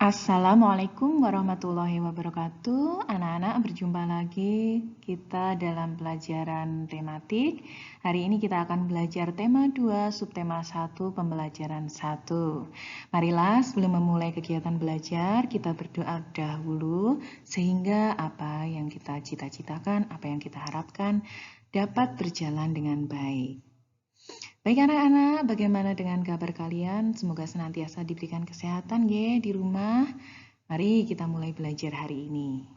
Assalamualaikum warahmatullahi wabarakatuh. Anak-anak, berjumpa lagi kita dalam pelajaran tematik. Hari ini kita akan belajar tema 2, subtema 1, pembelajaran 1. Marilah sebelum memulai kegiatan belajar, kita berdoa dahulu sehingga apa yang kita cita-citakan, apa yang kita harapkan dapat berjalan dengan baik. Baik anak-anak, bagaimana dengan kabar kalian? Semoga senantiasa diberikan kesehatan ya di rumah. Mari kita mulai belajar hari ini.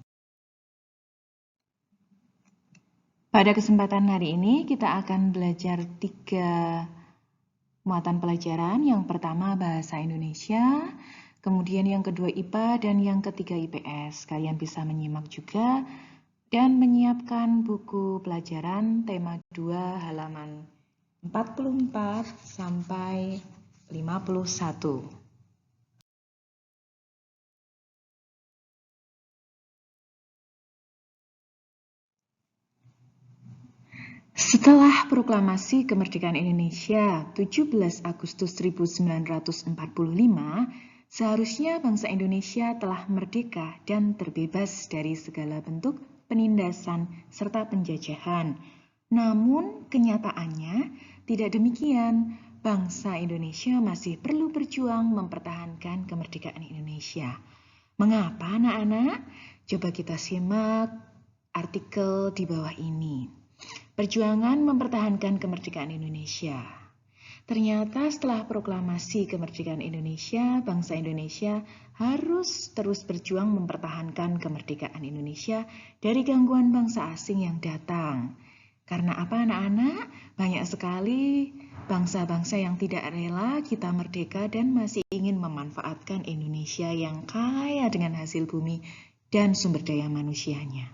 Pada kesempatan hari ini kita akan belajar 3 muatan pelajaran. Yang pertama bahasa Indonesia, kemudian yang kedua IPA, dan yang ketiga IPS. Kalian bisa menyimak juga dan menyiapkan buku pelajaran tema 2 halaman 44 sampai 51. Setelah proklamasi kemerdekaan Indonesia 17 Agustus 1945, seharusnya bangsa Indonesia telah merdeka dan terbebas dari segala bentuk penindasan serta penjajahan. Namun kenyataannya tidak demikian. Bangsa Indonesia masih perlu berjuang mempertahankan kemerdekaan Indonesia. Mengapa anak-anak? Coba kita simak artikel di bawah ini. Perjuangan mempertahankan kemerdekaan Indonesia. Ternyata setelah proklamasi kemerdekaan Indonesia, bangsa Indonesia harus terus berjuang mempertahankan kemerdekaan Indonesia dari gangguan bangsa asing yang datang. Karena apa anak-anak? Banyak sekali bangsa-bangsa yang tidak rela kita merdeka dan masih ingin memanfaatkan Indonesia yang kaya dengan hasil bumi dan sumber daya manusianya.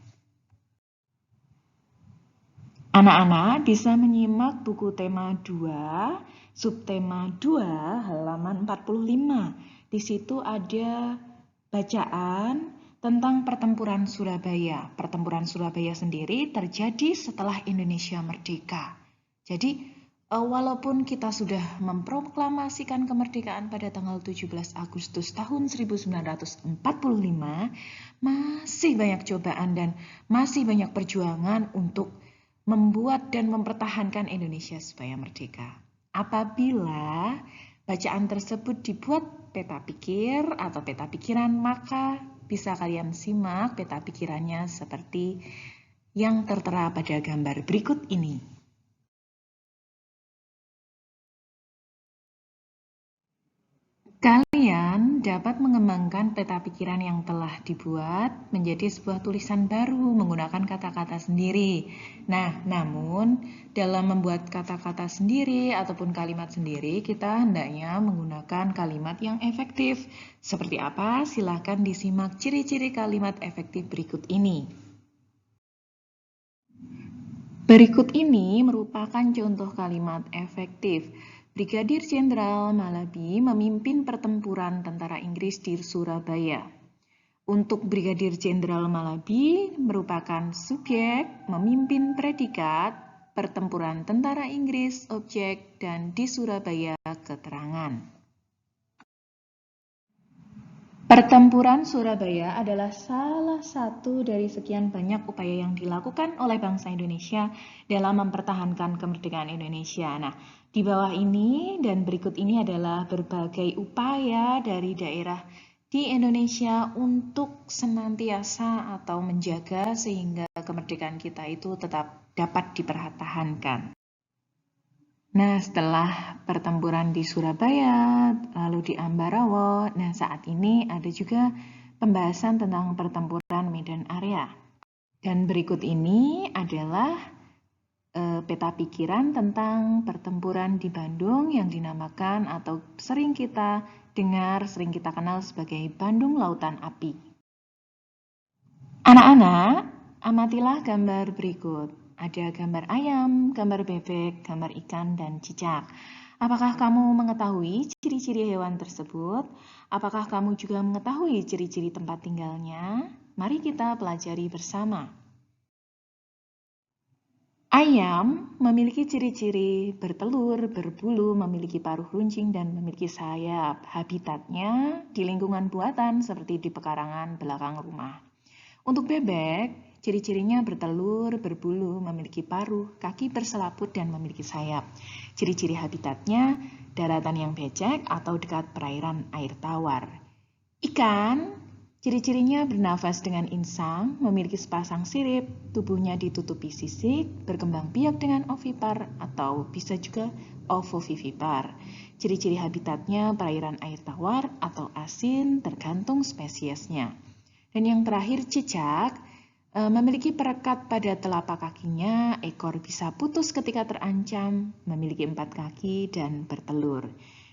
Anak-anak bisa menyimak buku tema 2, subtema 2, halaman 45. Di situ ada bacaan tentang pertempuran Surabaya. Pertempuran Surabaya sendiri terjadi setelah Indonesia merdeka. Jadi, walaupun kita sudah memproklamasikan kemerdekaan pada tanggal 17 Agustus tahun 1945, masih banyak cobaan dan masih banyak perjuangan untuk membuat dan mempertahankan Indonesia supaya merdeka. Apabila bacaan tersebut dibuat peta pikir atau peta pikiran, maka bisa kalian simak peta pikirannya seperti yang tertera pada gambar berikut ini. Kalian dapat mengembangkan peta pikiran yang telah dibuat menjadi sebuah tulisan baru menggunakan kata-kata sendiri. Nah, namun dalam membuat kata-kata sendiri ataupun kalimat sendiri, kita hendaknya menggunakan kalimat yang efektif. Seperti apa? Silakan disimak ciri-ciri kalimat efektif berikut ini. Berikut ini merupakan contoh kalimat efektif. Brigadir Jenderal Malabi memimpin pertempuran tentara Inggris di Surabaya. Untuk Brigadir Jenderal Malabi merupakan subjek, memimpin predikat, pertempuran tentara Inggris, objek, dan di Surabaya keterangan. Pertempuran Surabaya adalah salah satu dari sekian banyak upaya yang dilakukan oleh bangsa Indonesia dalam mempertahankan kemerdekaan Indonesia. Nah, di bawah ini dan berikut ini adalah berbagai upaya dari daerah di Indonesia untuk senantiasa atau menjaga sehingga kemerdekaan kita itu tetap dapat dipertahankan. Nah, setelah pertempuran di Surabaya, lalu di Ambarawa, nah saat ini ada juga pembahasan tentang pertempuran Medan Area. Dan berikut ini adalah peta pikiran tentang pertempuran di Bandung yang dinamakan atau sering kita dengar, sering kita kenal sebagai Bandung Lautan Api. Anak-anak, amatilah gambar berikut. Ada gambar ayam, gambar bebek, gambar ikan, dan cicak. Apakah kamu mengetahui ciri-ciri hewan tersebut? Apakah kamu juga mengetahui ciri-ciri tempat tinggalnya? Mari kita pelajari bersama. Ayam memiliki ciri-ciri bertelur, berbulu, memiliki paruh runcing, dan memiliki sayap. Habitatnya di lingkungan buatan seperti di pekarangan belakang rumah. Untuk bebek, ciri-cirinya bertelur, berbulu, memiliki paruh, kaki berselaput, dan memiliki sayap. Ciri-ciri habitatnya daratan yang becek atau dekat perairan air tawar. Ikan, ciri-cirinya bernafas dengan insang, memiliki sepasang sirip, tubuhnya ditutupi sisik, berkembang biak dengan ovipar atau bisa juga ovovivipar. Ciri-ciri habitatnya perairan air tawar atau asin tergantung spesiesnya. Dan yang terakhir cicak, memiliki perekat pada telapak kakinya, ekor bisa putus ketika terancam, memiliki 4 kaki dan bertelur.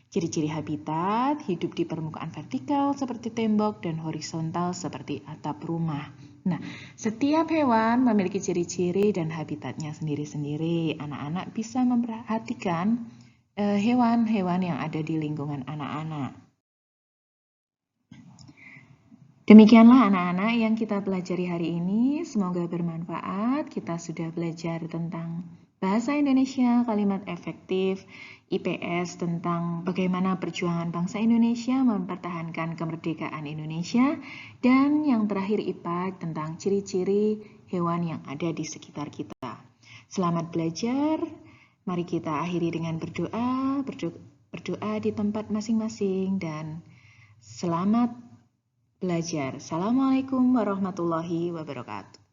Ciri-ciri habitat hidup di permukaan vertikal seperti tembok dan horizontal seperti atap rumah. Nah, setiap hewan memiliki ciri-ciri dan habitatnya sendiri-sendiri. Anak-anak bisa memperhatikan hewan-hewan yang ada di lingkungan anak-anak. Demikianlah anak-anak yang kita pelajari hari ini. Semoga bermanfaat. Kita sudah belajar tentang Bahasa Indonesia, kalimat efektif, IPS tentang bagaimana perjuangan bangsa Indonesia mempertahankan kemerdekaan Indonesia, dan yang terakhir IPA tentang ciri-ciri hewan yang ada di sekitar kita. Selamat belajar. Mari kita akhiri dengan berdoa di tempat masing-masing, dan selamat belajar. Assalamualaikum warahmatullahi wabarakatuh.